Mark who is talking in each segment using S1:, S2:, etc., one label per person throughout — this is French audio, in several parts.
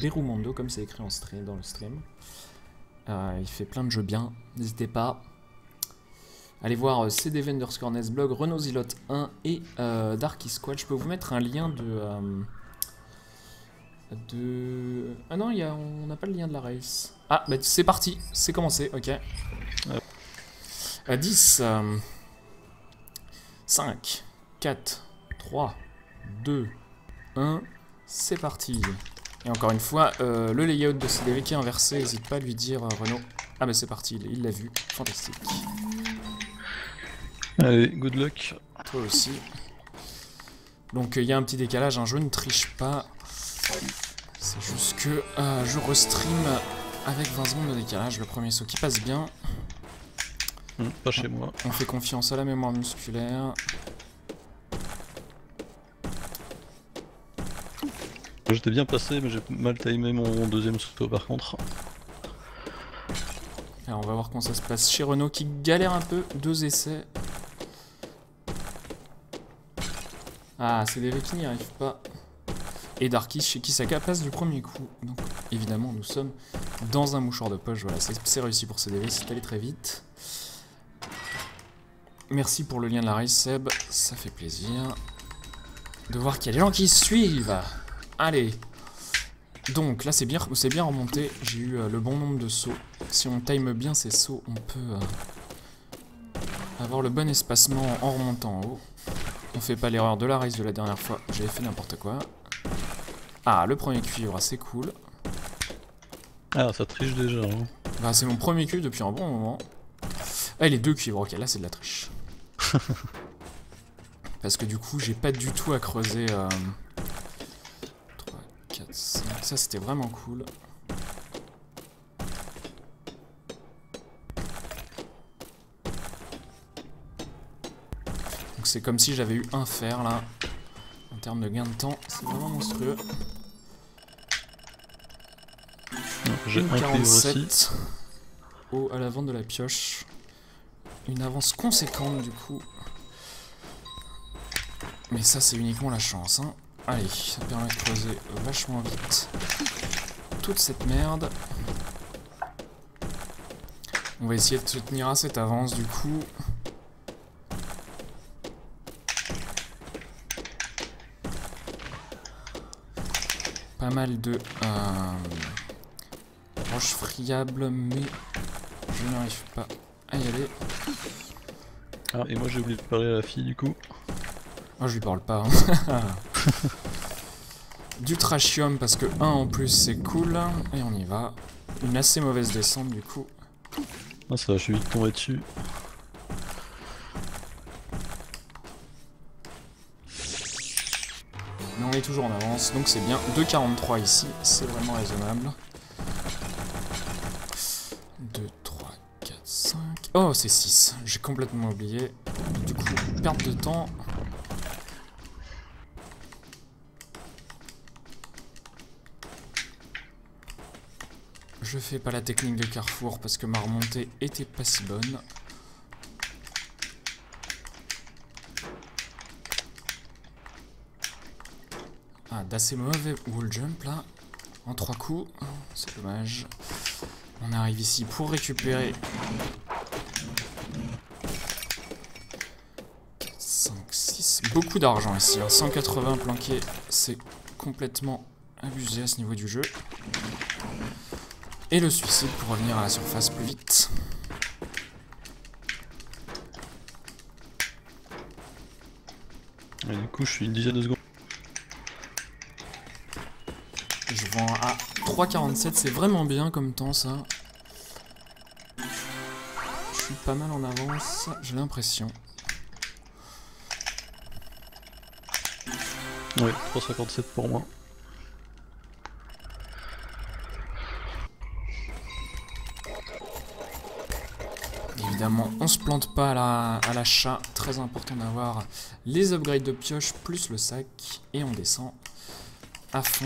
S1: Berumando, comme c'est écrit dans le stream. Il fait plein de jeux bien, n'hésitez pas. Allez voir cdv_nesblog, blog, Renault Zilote 1 et Darky Squad. Je peux vous mettre un lien Ah non, on n'a pas le lien de la race. Ah, bah c'est parti, c'est commencé, ok. 10, 5, 4, 3, 2, 1, c'est parti. Et encore une fois, le layout de CDV qui est inversé, n'hésite pas à lui dire Renault. Ah bah c'est parti, il l'a vu, fantastique.
S2: Allez, good luck.
S1: Toi aussi. Donc il y a un petit décalage, hein, je ne triche pas. C'est juste que je restream avec 20 secondes de décalage. Le premier saut qui passe bien.
S2: Pas chez moi.
S1: On fait confiance à la mémoire musculaire.
S2: J'étais bien passé, mais j'ai mal timé mon deuxième saut par contre.
S1: Alors on va voir comment ça se passe chez Renault qui galère un peu. 2 essais. Ah, c'est des qui n'y arrivent pas. Et Darky chez qui ça passe du premier coup. Donc évidemment nous sommes dans un mouchoir de poche. Voilà, c'est réussi pour CDV, c'est allé très vite. Merci pour le lien de la race Seb, ça fait plaisir de voir qu'il y a des gens qui suivent. Allez. Donc là c'est bien remonté, j'ai eu le bon nombre de sauts. Si on time bien ces sauts, on peut avoir le bon espacement en remontant en haut. On fait pas l'erreur de la race de la dernière fois, j'avais fait n'importe quoi. Ah, le premier cuivre, c'est cool.
S2: Ah, ça triche déjà. Hein.
S1: Bah, c'est mon premier cuivre depuis un bon moment. Ah, les 2 cuivres, ok, là c'est de la triche. Parce que du coup, j'ai pas du tout à creuser. 3, 4, 5. Ça, c'était vraiment cool. Donc, c'est comme si j'avais eu un fer là. En termes de gain de temps, c'est vraiment monstrueux.
S2: J'ai un cuivre aussi.
S1: À la vente de la pioche. Une avance conséquente du coup. Mais ça c'est uniquement la chance. Hein. Allez, ça permet de creuser vachement vite toute cette merde. On va essayer de se tenir à cette avance du coup. Pas mal de roches friables, mais je n'arrive pas à y aller.
S2: Ah, et moi j'ai oublié de parler à la fille du coup.
S1: Oh, je lui parle pas. Hein. Du trashium parce que 1 en plus c'est cool. Et on y va. Une assez mauvaise descente du coup.
S2: Ah, ça va, je suis vite tombé dessus.
S1: Mais on est toujours en avance, donc c'est bien. 2,43 ici, c'est vraiment raisonnable. 2, 3, 4, 5... Oh, c'est 6. J'ai complètement oublié. Du coup, perte de temps. Je fais pas la technique de carrefour parce que ma remontée était pas si bonne. Ah, d'assez mauvais wall jump là. En 3 coups. C'est dommage. On arrive ici pour récupérer 4, 5, 6. Beaucoup d'argent ici. Hein. 180 planqués. C'est complètement abusé à ce niveau du jeu. Et le suicide pour revenir à la surface plus vite.
S2: Et du coup, je suis une dizaine de secondes.
S1: Je vends à 3,47, c'est vraiment bien comme temps ça. Je suis pas mal en avance, j'ai l'impression.
S2: Ouais, 3,57 pour moi.
S1: Évidemment, on se plante pas à l'achat. Très important d'avoir les upgrades de pioche plus le sac. Et on descend à fond.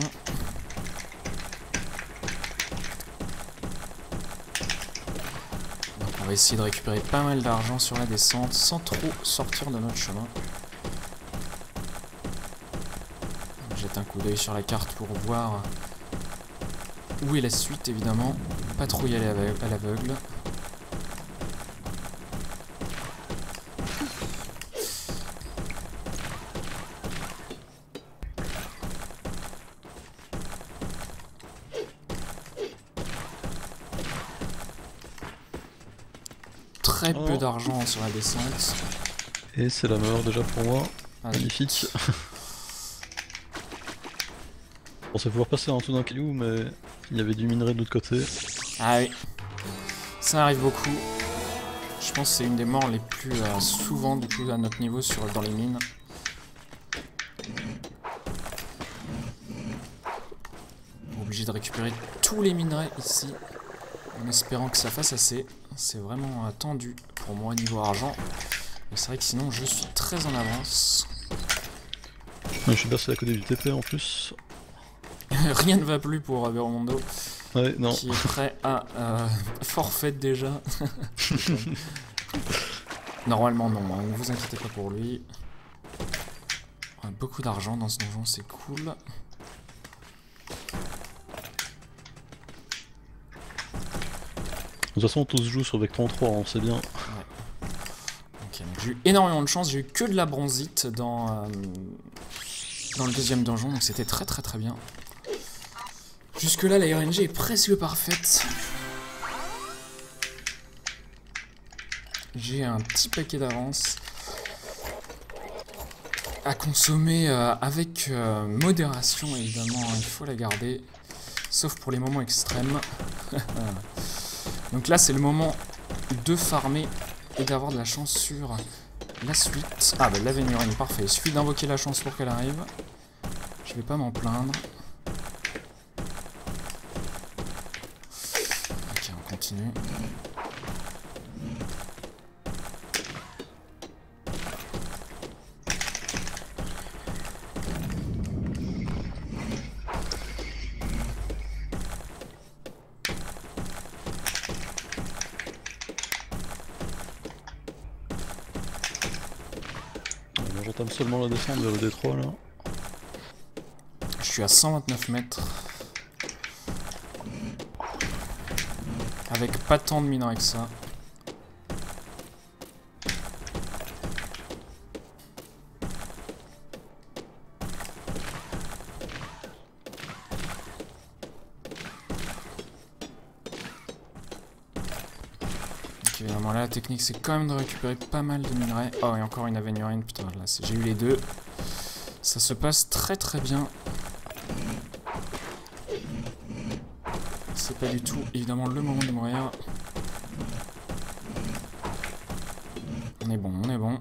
S1: Donc on va essayer de récupérer pas mal d'argent sur la descente sans trop sortir de notre chemin. Jette un coup d'œil sur la carte pour voir Où est la suite, évidemment? Patrouille à l'aveugle. Très peu d'argent sur la descente.
S2: Et c'est la mort déjà pour moi. Magnifique. Je pensais pouvoir passer en dessous d'un caillou, mais il y avait du minerai de l'autre côté.
S1: Ah oui. Ça arrive beaucoup. Je pense que c'est une des morts les plus souvent du coup à notre niveau dans les mines. Obligé de récupérer tous les minerais ici. En espérant que ça fasse assez. C'est vraiment tendu pour moi niveau argent. Mais c'est vrai que sinon je suis très en avance.
S2: Je suis passé à côté du TP en plus.
S1: Rien ne va plus pour Aberomondo.
S2: Ouais, non.
S1: Qui est prêt à forfait déjà. Normalement non, hein, ne vous inquiétez pas pour lui. On a beaucoup d'argent dans ce donjon, c'est cool.
S2: De toute façon, tout se joue sur Vectron 3, on sait bien.
S1: Ouais. Ok, donc j'ai eu énormément de chance, j'ai eu que de la bronzite dans le deuxième donjon, donc c'était très très très bien. Jusque là, la RNG est presque parfaite. J'ai un petit paquet d'avance à consommer avec modération, évidemment, il faut la garder, sauf pour les moments extrêmes. Donc là, c'est le moment de farmer et d'avoir de la chance sur la suite. Ah, bah la vénurine, parfait. Il suffit d'invoquer la chance pour qu'elle arrive. Je vais pas m'en plaindre. Ok, on continue.
S2: J'entame seulement la descente vers le D3 là.
S1: Je suis à 129 mètres. Avec pas tant de minerais que ça. Donc évidemment là la technique c'est quand même de récupérer pas mal de minerais. Oh et encore une avénurine, putain là j'ai eu les deux. Ça se passe très très bien. C'est pas du tout évidemment le moment de mourir. On est bon, on est bon.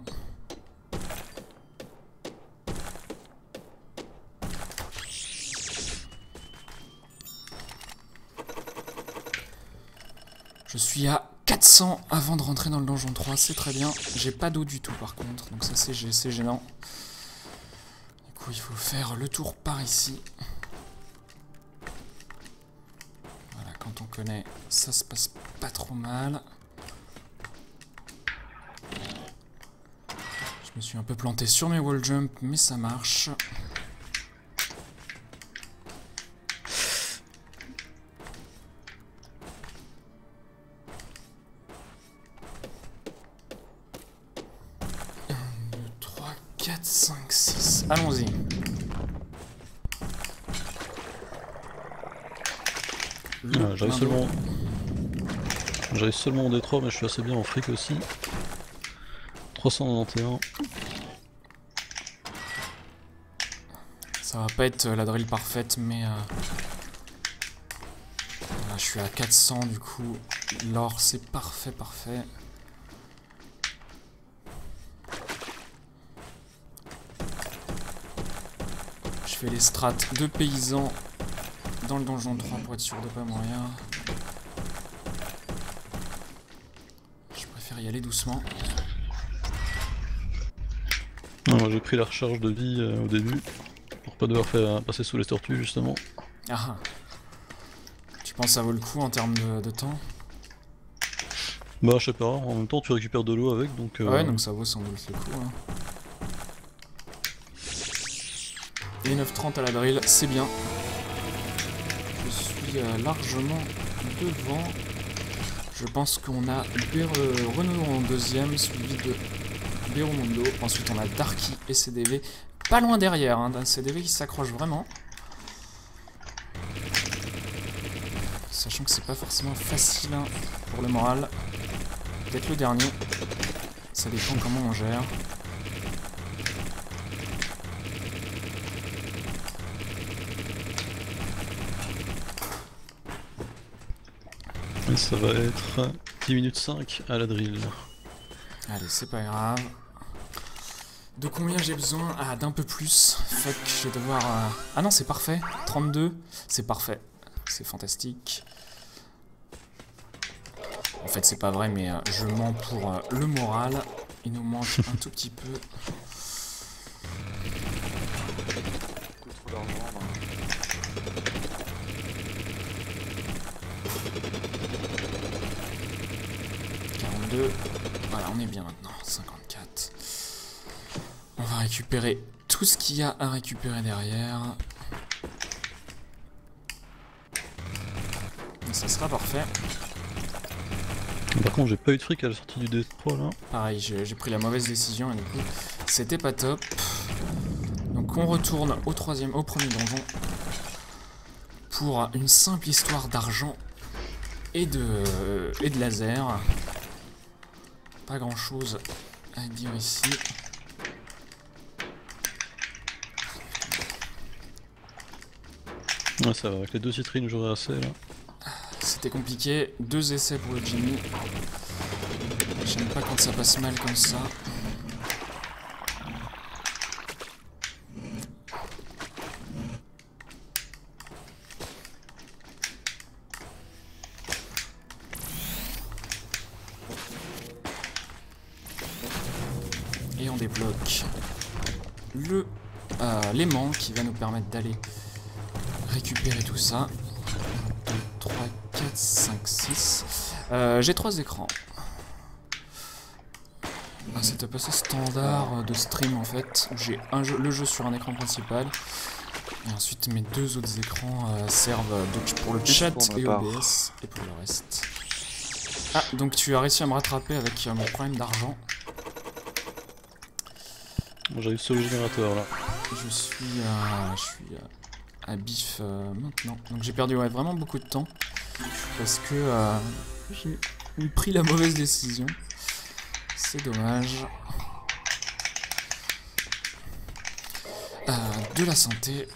S1: Je suis à 400 avant de rentrer dans le donjon 3, c'est très bien. J'ai pas d'eau du tout par contre, donc ça c'est gênant. Du coup il faut faire le tour par ici. Voilà, quand on connaît, ça se passe pas trop mal. Je me suis un peu planté sur mes wall jump, mais ça marche. Allons-y.
S2: J'arrive seulement en D3 mais je suis assez bien en fric aussi. 391.
S1: Ça va pas être la drill parfaite mais voilà, je suis à 400 du coup. L'or c'est parfait. Je fais les strats de paysans dans le donjon 3 pour être sûr de pas mourir. Je préfère y aller doucement.
S2: Moi j'ai pris la recharge de vie au début pour pas devoir faire passer sous les tortues justement.
S1: Ah. Tu penses que ça vaut le coup en termes de temps?
S2: Bah je sais pas, en même temps tu récupères de l'eau avec donc...
S1: Ouais donc ça vaut sans doute le coup. Hein. Et 9,30 à la drill, c'est bien. Je suis suis largement devant. Je pense qu'on a Renault en deuxième, suivi de Beromondo. Ensuite on a Darky et CDV. Pas loin derrière, hein, d'un CDV qui s'accroche vraiment. Sachant que c'est pas forcément facile hein, pour le moral. Peut-être le dernier. Ça dépend comment on gère.
S2: Et ça va être 10 minutes 5 à la drill.
S1: Allez, c'est pas grave. De combien j'ai besoin? Ah, d'un peu plus. Fuck, je vais devoir... Ah non, c'est parfait. 32, c'est parfait. C'est fantastique. En fait, c'est pas vrai, mais je mens pour le moral. Il nous manque un tout petit peu. Voilà, on est bien maintenant. 54. On va récupérer tout ce qu'il y a à récupérer derrière. Et ça sera parfait.
S2: Par contre, j'ai pas eu de fric à la sortie du D3 là.
S1: Pareil, j'ai pris la mauvaise décision et du coup, c'était pas top. Donc on retourne au premier donjon pour une simple histoire d'argent et de laser. Pas grand chose à dire ici.
S2: Ouais, ça va, avec les deux citrines, j'aurais assez là.
S1: C'était compliqué, 2 essais pour le Jimmy. J'aime pas quand ça passe mal comme ça. Et on débloque l'aimant qui va nous permettre d'aller récupérer tout ça. 2, 3, 4, 5, 6. J'ai 3 écrans. Un setup assez standard de stream en fait. J'ai le jeu sur un écran principal. Et ensuite mes 2 autres écrans servent pour le chat et OBS et pour le reste. Ah, donc tu as réussi à me rattraper avec mon problème d'argent.
S2: J'arrive sur le générateur là.
S1: Je suis à bif maintenant. Donc j'ai perdu vraiment beaucoup de temps. Parce que j'ai pris la mauvaise décision. C'est dommage. De la santé.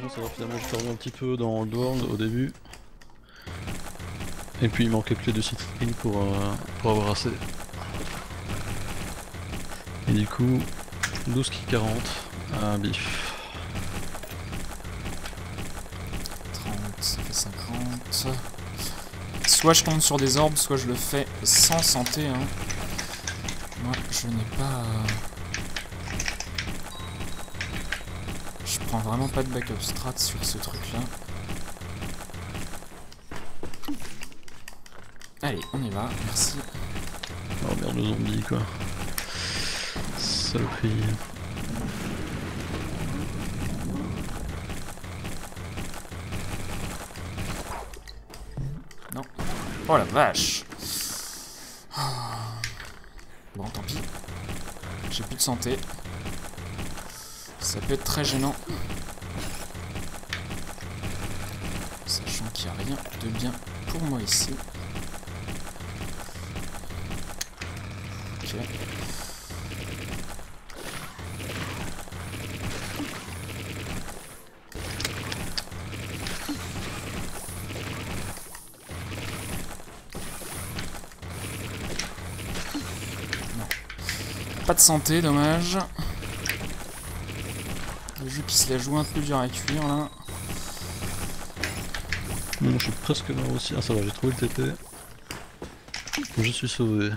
S2: Non, ça va, finalement j'ai perdu un petit peu dans le world au début. Et puis il manquait que les 2 citrines pour avoir assez. Et du coup, 12 qui 40, un bif.
S1: 30, ça fait 50. Soit je tombe sur des orbes, soit je le fais sans santé. Hein. Moi, je n'ai pas... Je prends vraiment pas de backup strat sur ce truc-là. Allez, on y va, merci.
S2: Oh merde, le zombie quoi. Saloperie.
S1: Non. Oh la vache. Bon, tant pis. J'ai plus de santé. Ça peut être très gênant. Sachant qu'il n'y a rien de bien pour moi ici. Ok. Pas de santé, dommage. Le jeu qui se la joue un peu dur à cuire là.
S2: Non, je suis presque mort aussi. Ah ça va, j'ai trouvé le TP. Je suis sauvé.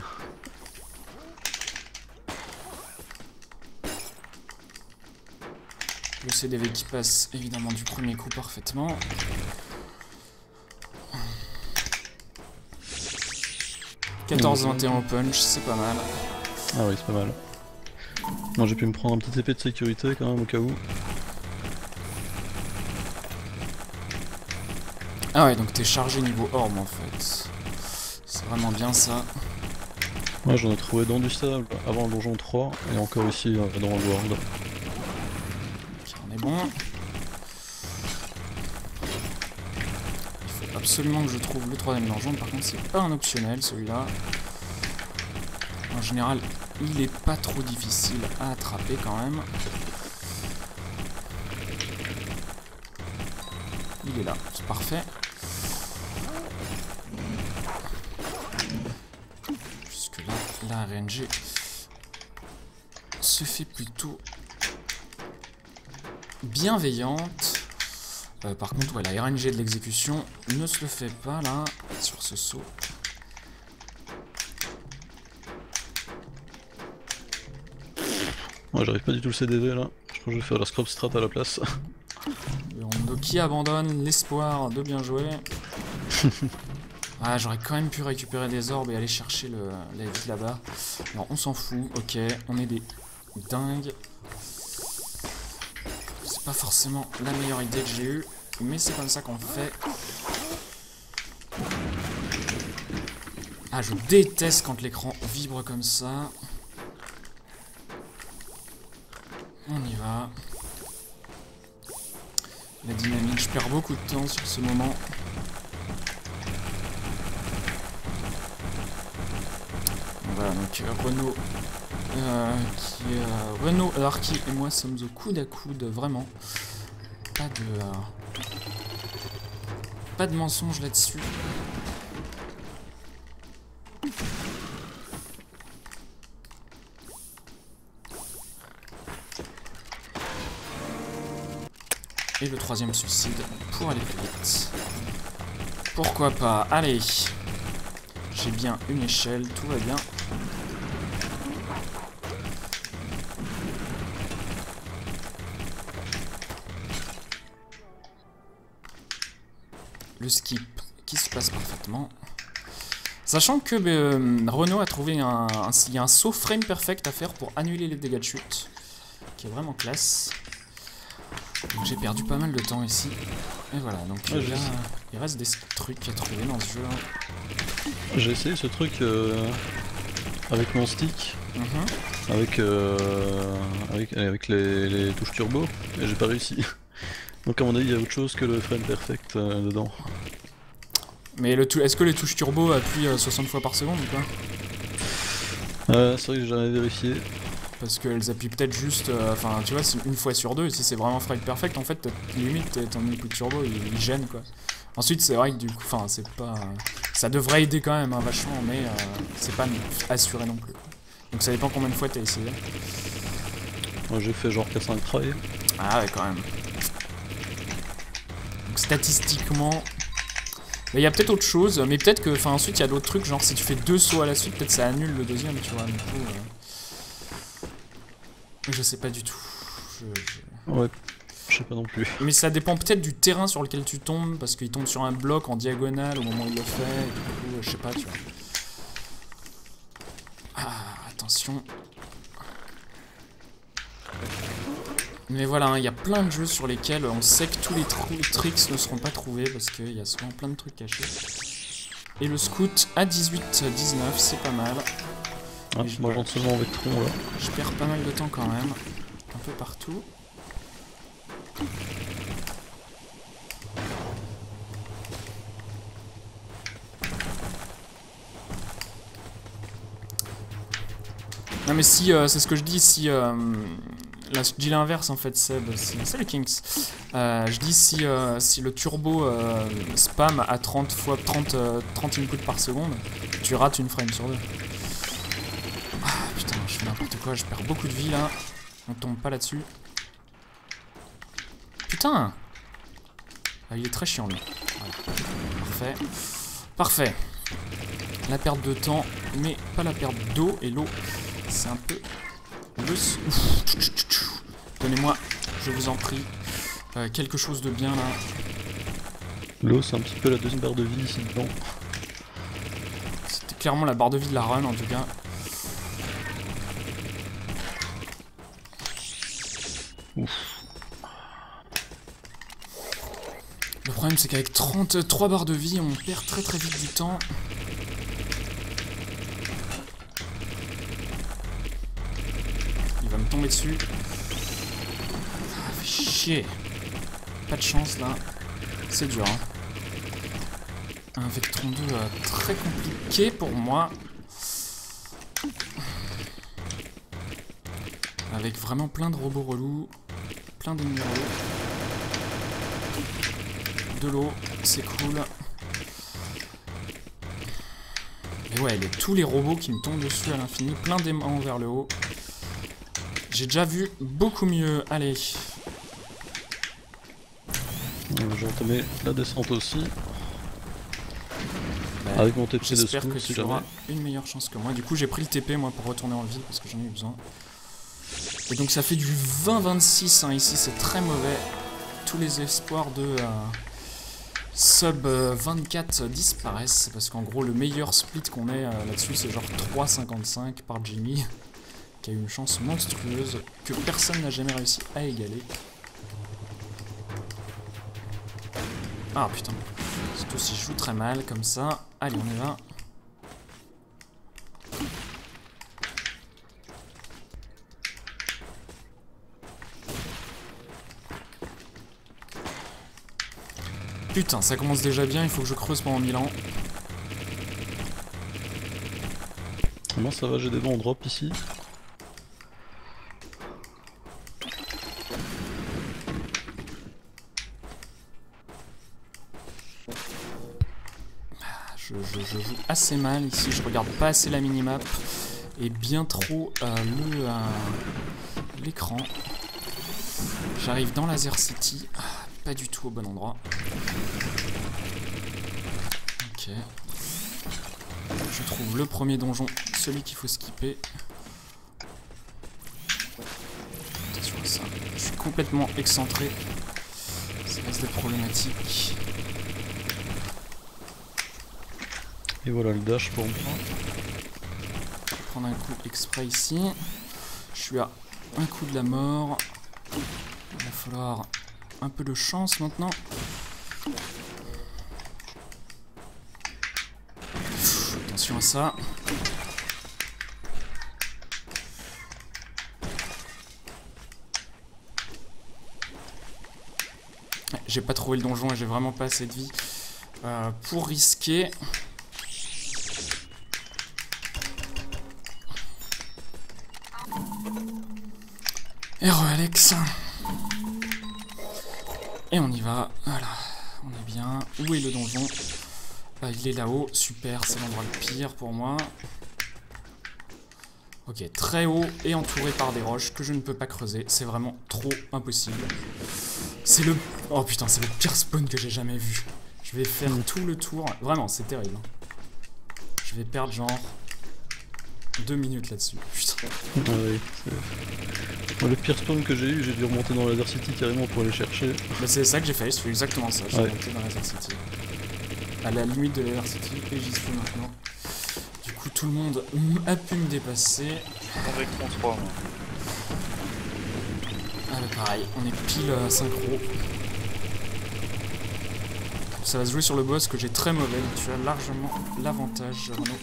S1: Le CDV qui passe évidemment du premier coup parfaitement. « 14-21 au punch, c'est pas mal. »
S2: Ah oui, c'est pas mal. Moi j'ai pu me prendre un petit épée de sécurité quand même au cas où.
S1: Ah ouais, donc t'es chargé niveau orbe en fait. C'est vraiment bien ça.
S2: Moi j'en ai trouvé dans du sable avant le donjon 3 et encore ici dans le World.
S1: Ok, on est bon. Il faut absolument que je trouve le 3ème donjon. Par contre, c'est pas un optionnel celui-là. En général, il est pas trop difficile à attraper quand même. Il est là, c'est parfait. Jusque là, la RNG se fait plutôt bienveillante. Par contre, ouais, la RNG de l'exécution ne se le fait pas là, sur ce saut.
S2: Moi j'arrive pas du tout le CDV là, je crois que je vais faire la scrub strat à la place.
S1: Le Hondo qui abandonne l'espoir de bien jouer. Ah, j'aurais quand même pu récupérer des orbes et aller chercher la vie là-bas. Alors on s'en fout, ok, on est des dingues. C'est pas forcément la meilleure idée que j'ai eue, mais c'est comme ça qu'on fait. Ah, je déteste quand l'écran vibre comme ça. On y va. La dynamique, je perds beaucoup de temps sur ce moment. Voilà, donc Renaud, Renaud, Larky et moi sommes au coude à coude, vraiment. Pas de mensonge là-dessus. Et le 3ème suicide pour aller plus vite. Pourquoi pas? Allez. J'ai bien une échelle, tout va bien. Le skip qui se passe parfaitement. Sachant que Renaud a trouvé il y a un saut frame perfect à faire pour annuler les dégâts de chute. Qui est vraiment classe. J'ai perdu pas mal de temps ici. Et voilà, donc
S2: ouais,
S1: il reste des trucs à trouver dans ce jeu.
S2: J'ai essayé ce truc avec mon stick, avec les touches turbo, et j'ai pas réussi. Donc à mon avis il y a autre chose que le frame perfect dedans.
S1: Mais est-ce que les touches turbo appuient 60 fois par seconde ou pas?
S2: C'est vrai que j'ai jamais vérifié.
S1: Parce qu'elles appuient peut-être juste, enfin tu vois, une fois sur deux, si c'est vraiment frame perfect, en fait, limite ton input turbo il gêne quoi. Ensuite c'est vrai que du coup, enfin c'est pas... Ça devrait aider quand même hein, vachement, mais c'est pas assuré non plus. Donc ça dépend combien de fois t'as essayé.
S2: Moi j'ai fait genre 4-5 tries.
S1: Ah ouais quand même. Donc statistiquement... Il y a peut-être autre chose, mais peut-être que, enfin ensuite il y a d'autres trucs, genre si tu fais 2 sauts à la suite, peut-être ça annule le deuxième, tu vois, du coup... Je sais pas du tout.
S2: Ouais, je sais pas non plus.
S1: Mais ça dépend peut-être du terrain sur lequel tu tombes, parce qu'il tombe sur un bloc en diagonale au moment où il le fait, et du coup, je sais pas, tu vois. Ah, attention. Mais voilà, hein, il y a plein de jeux sur lesquels on sait que tous les tricks ne seront pas trouvés, parce qu'il y a souvent plein de trucs cachés. Et le scout à 18-19, c'est pas mal.
S2: Ah, moi j'entre seulement avec tronc là.
S1: Je perds pas mal de temps quand même, un peu partout. Non mais si, c'est ce que je dis, si... là, je dis l'inverse en fait, Seb, c'est le Kings. Je dis si le turbo spam à 30 inputs par seconde, tu rates une frame sur deux. Ah putain, je fais n'importe quoi, je perds beaucoup de vie là. On tombe pas là-dessus. Putain! Ah, il est très chiant lui. Voilà. Parfait. Parfait. La perte de temps, mais pas la perte d'eau. Et l'eau, c'est un peu... Donnez-moi, je vous en prie, quelque chose de bien là.
S2: L'eau, c'est un petit peu la deuxième barre de vie ici dedans.
S1: C'était clairement la barre de vie de la run en tout cas. Le problème c'est qu'avec 33 barres de vie, on perd très très vite du temps. Il va me tomber dessus. Ah, fait chier. Pas de chance là. C'est dur, hein. Un Vectron 2 très compliqué pour moi. Avec vraiment plein de robots relous. Plein d'ennemis relous. De l'eau, c'est cool. Et ouais, tous les robots qui me tombent dessus à l'infini. Plein d'aimants vers le haut. J'ai déjà vu beaucoup mieux. Allez.
S2: J'ai entamé la descente aussi. Avec mon TP de secours,
S1: j'espère que
S2: si
S1: tu auras une meilleure chance que moi. Du coup, j'ai pris le TP moi pour retourner en ville parce que j'en ai eu besoin. Et donc ça fait du 20-26 hein, ici, c'est très mauvais. Tous les espoirs de sub 24 disparaissent parce qu'en gros le meilleur split qu'on ait là-dessus c'est genre 3,55 par Jimmy qui a eu une chance monstrueuse que personne n'a jamais réussi à égaler. Ah putain, surtout si je joue très mal comme ça. Allez, on y va. Putain, ça commence déjà bien, il faut que je creuse pendant 1000 ans.
S2: Comment ça va, j'ai des bons drops ici.
S1: Je joue assez mal ici, je regarde pas assez la minimap et bien trop l'écran. J'arrive dans Laser City, pas du tout au bon endroit. Ok. Je trouve le premier donjon, celui qu'il faut skipper. Attention à ça, je suis complètement excentré. Ça reste des problématiques.
S2: Et voilà le dash pour moi.
S1: Je vais prendre un coup exprès ici. Je suis à un coup de la mort. Il va falloir un peu de chance maintenant. Attention à ça. J'ai pas trouvé le donjon et j'ai vraiment pas assez de vie pour risquer. Hero Alex. Et on y va. Voilà. On est bien. Où est le donjon? Il est là-haut. Super. C'est l'endroit le pire pour moi. Ok. Très haut et entouré par des roches que je ne peux pas creuser. C'est vraiment trop impossible. C'est le... Oh putain, c'est le pire spawn que j'ai jamais vu. Je vais faire tout le tour. Vraiment, c'est terrible. Je vais perdre genre 2 minutes là-dessus. Putain.
S2: Ah oui, le pire spawn que j'ai eu, j'ai dû remonter dans Laser City carrément pour aller chercher.
S1: Bah c'est ça que j'ai fait, je fais exactement ça. Je suis remonté dans Laser City. À la limite de Laser City et j'y suis maintenant. Du coup, tout le monde a pu me dépasser.
S3: Avec mon 3, moi.
S1: Ah bah pareil, on est pile synchro. Ça va se jouer sur le boss que j'ai très mauvais, donc tu as largement l'avantage, Renaud.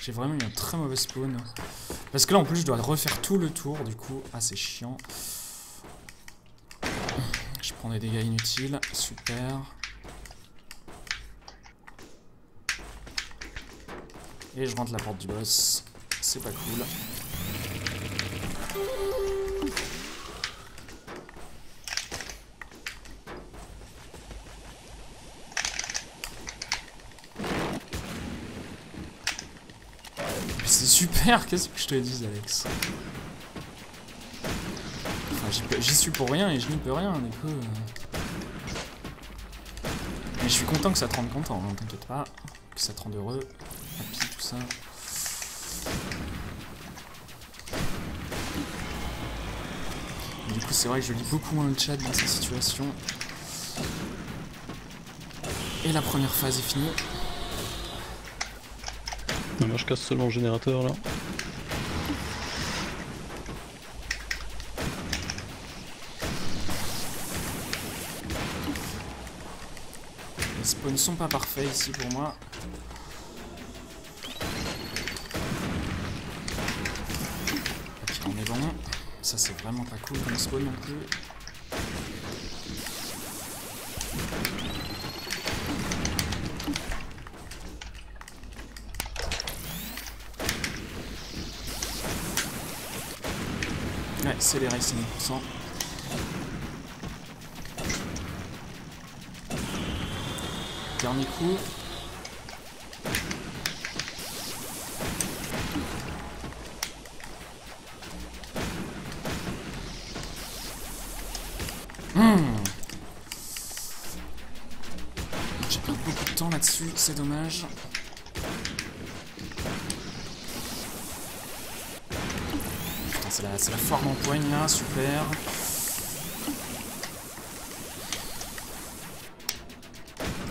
S1: J'ai vraiment eu un très mauvais spawn. Parce que là en plus je dois refaire tout le tour du coup. Ah c'est chiant. Je prends des dégâts inutiles. Super. Et je rentre la porte du boss. C'est pas cool. C'est super, qu'est-ce que je te dis, Alex? Enfin, j'y suis pour rien et je n'y peux rien, du coup. Mais je suis content que ça te rende content, hein, t'inquiète pas. Que ça te rende heureux. Happy, tout ça. Et du coup, c'est vrai que je lis beaucoup moins le chat dans ces situations. Et la première phase est finie.
S2: Moi je casse seulement le générateur là.
S1: Les spawns sont pas parfaits ici pour moi. Ok, on est bon. Ça c'est vraiment pas cool comme spawn non plus. Ouais, c'est les Racing 100%. Dernier coup. J'ai perdu beaucoup de temps là-dessus, c'est dommage. Putain, c'est la forme en poigne là, super.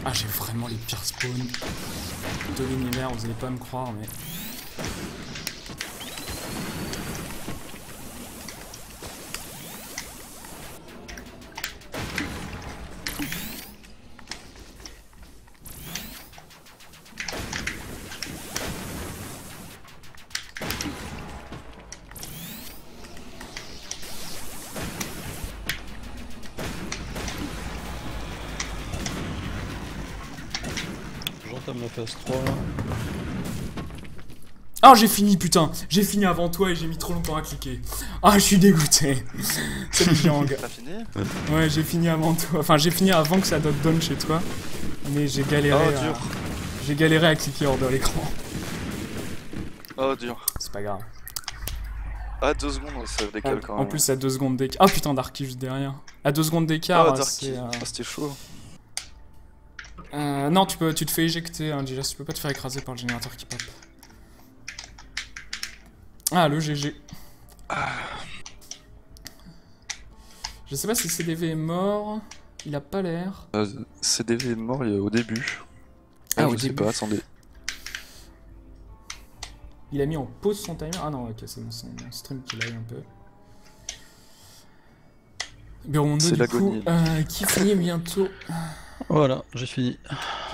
S1: Ah, j'ai vraiment les pires spawns de l'univers, vous allez pas me croire, mais...
S2: J'entame la phase 3 là.
S1: Ah, j'ai fini, putain. J'ai fini avant toi et j'ai mis trop longtemps à cliquer. Ah, je suis dégoûté. Salut Yang.
S3: T'as fini?
S1: Ouais, j'ai fini avant toi. Enfin, j'ai fini avant que ça down chez toi. Mais j'ai galéré
S3: Oh, dur.
S1: J'ai galéré à cliquer hors de l'écran.
S3: Oh, dur.
S1: C'est pas grave.
S3: Ah, 2 secondes, ça décale quand même.
S1: En plus, à 2 secondes d'écart. Ah putain, Darky juste derrière. À 2 secondes d'écart,
S3: Ah,
S1: c'est...
S3: c'était chaud.
S1: Non, tu te fais éjecter, hein, déjà. Tu peux pas te faire écraser par le générateur qui pop. Ah, le GG. Je sais pas si CDV est mort. Il a pas l'air.
S3: CDV est mort au début.
S1: Ah, au
S3: je sais
S1: début.
S3: pas, attendez.
S1: Il a mis en pause son timer. Ah non, ok, c'est son stream qui l'a eu un peu. Bureau
S3: C'est
S1: du coup,
S3: l'agonie.
S1: qui finit bientôt.
S2: Voilà, j'ai fini.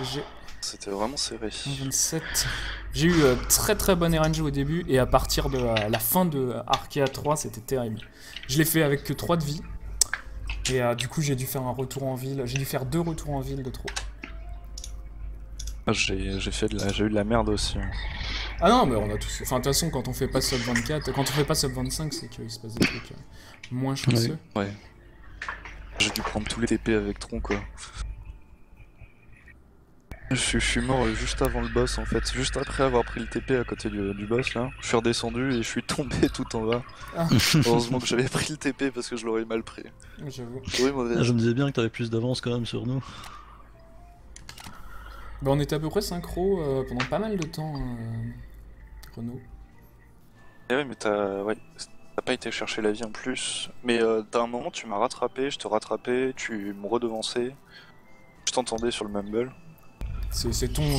S1: GG.
S3: C'était vraiment serré.
S1: 27. J'ai eu très très bonne RNG au début et à partir de la fin de Arkea 3, c'était terrible. Je l'ai fait avec que 3 de vie. Et du coup, j'ai dû faire un retour en ville. J'ai dû faire 2 retours en ville de trop.
S3: J'ai eu de la merde aussi.
S1: Ah non, mais on a tous. Enfin, de toute façon, quand on fait pas sub 24, quand on fait pas sub 25, c'est qu'il se passe des trucs moins chanceux.
S3: Ouais. J'ai dû prendre tous les TP avec Tron quoi. Je suis mort juste avant le boss en fait, juste après avoir pris le TP à côté du boss là. Je suis redescendu et je suis tombé tout en bas.
S1: Ah.
S3: Heureusement que j'avais pris le TP parce que je l'aurais mal pris.
S1: J'avoue.
S3: Oui, mauvais.
S2: Ah, je me disais bien que t'avais plus d'avance quand même sur nous.
S1: Bah, on était à peu près synchro pendant pas mal de temps, Renaud.
S3: Eh ouais, mais t'as pas été chercher la vie en plus. Mais d'un moment, tu m'as rattrapé, je te rattrapais, tu me redevançais. Je t'entendais sur le mumble.
S1: C'est ton